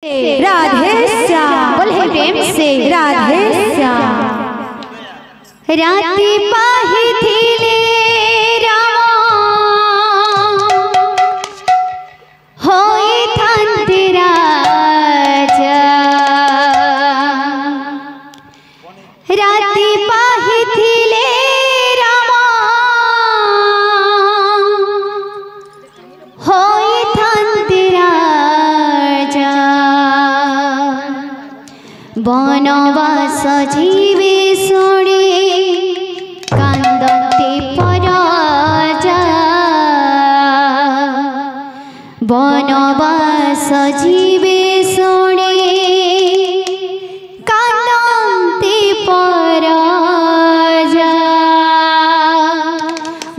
राधे श्याम बोले प्रेम से राधे श्याम। राती पाही थिले राम होई थांती राजा। राती पाही थिले राम होई थांती राजा। बनवास जीवे शुणी कांदते पराजा। बनवास जीवे शुणी कांदते पराजा।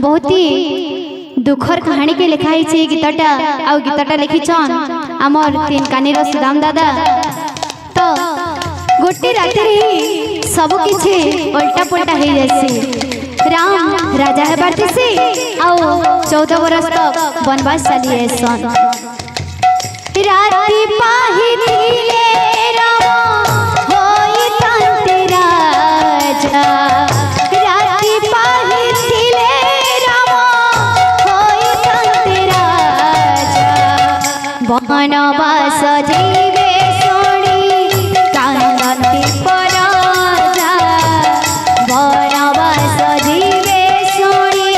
बहुत ही दुखर कहानी के लिखाई छे गीतटा आ गीतटा लिखिछन हमर तीन कानीर सुदाम दादा। तो गोटे राति सब किछि उल्टा पुल्टा हो जासी। राम राजा हेबार से आओ 14 बरस तक वनवास चली आसन। राति पाही थिले राम होई थांती राजा। राति पाही थिले राम होई थांती राजा। बनवास जीवे शुणी कांदते पराजा। बनवास जीवे शुणी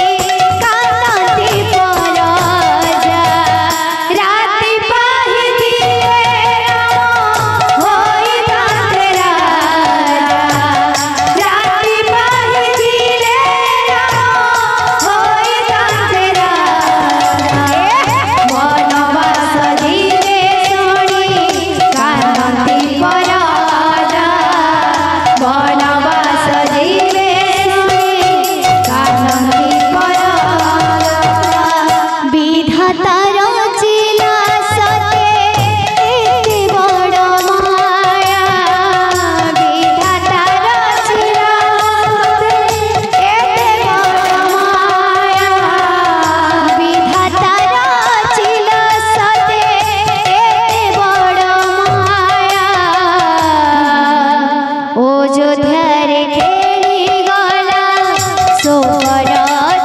कांदते पराजा। राति पाही थिले राम होई थांती राजा। राति पाही थिले राम होई थांती राजा। बनवास जीवे शुणी कांदते पराजा। बनवास जीवे शुणी कांदते पराजा। विधाता रचिला सते एते बड़ माया। विधाता रचिला सते एते बड़ माया। विधाता रचिला सते एते बड़ माया। अयोध्यारे खेली गला सोहर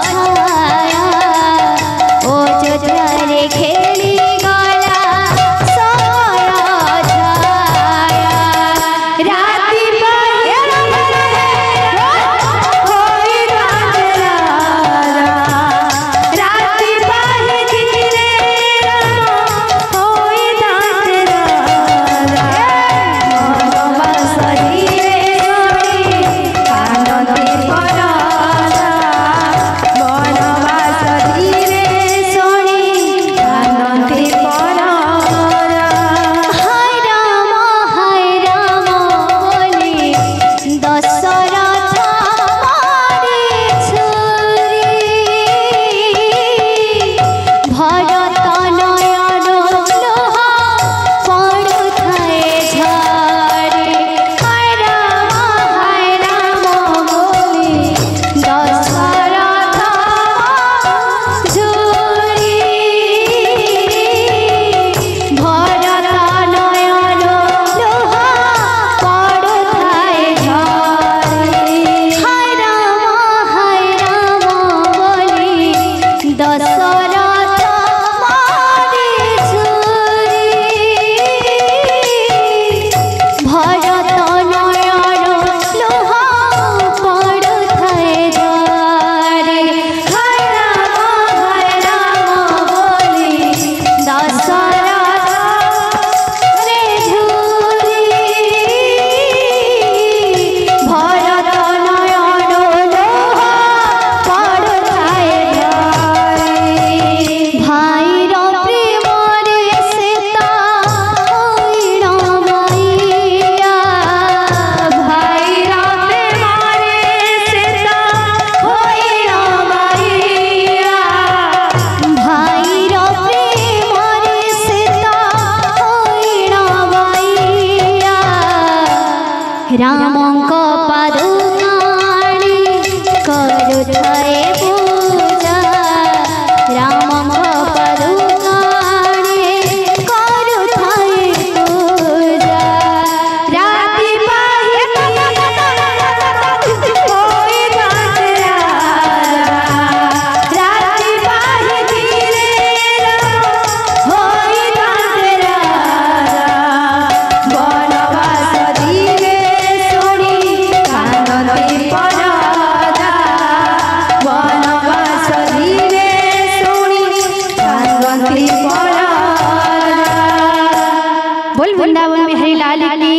छाया। अयोध्यारे खेली गला सोहर छाया। राति पाही होई थांती राजा। राति पाही थिले राम होई थांती राजा। बनवास जीवे शुणी कांदते पराजा। बनवास जीवे शुणी कांदते पराजा। हाय राम बोले दशरथ मारे छुरी। भरत नयन लोह पड़ुଥାଏ ଝରି। हाय राम बोले दशरथ ଝୁରି। भरत नयन लोह पड़ुଥାଏ ଝରି। हाय राम बोले दशरथ मारे छुरी। भरत नयन लोह पड़ुଥାଏ ଝରି। हाय राम बोले दशरथ रे ଝୁରି। भरत नयन लोह पड़ुଥାଏ ଝରି। भाईर प्रेमरे सीता होइण मैया। भाईर प्रेमरे सीता होइण मैया। भाईर प्रेमरे सीता होइण मैया। रामଙ୍କ पादुकाणी କରୁଥାଏ पूजा। रामଙ୍କ पादुकाणी କରୁଥାଏ पूजा। वृंदावन बिहारी लाल की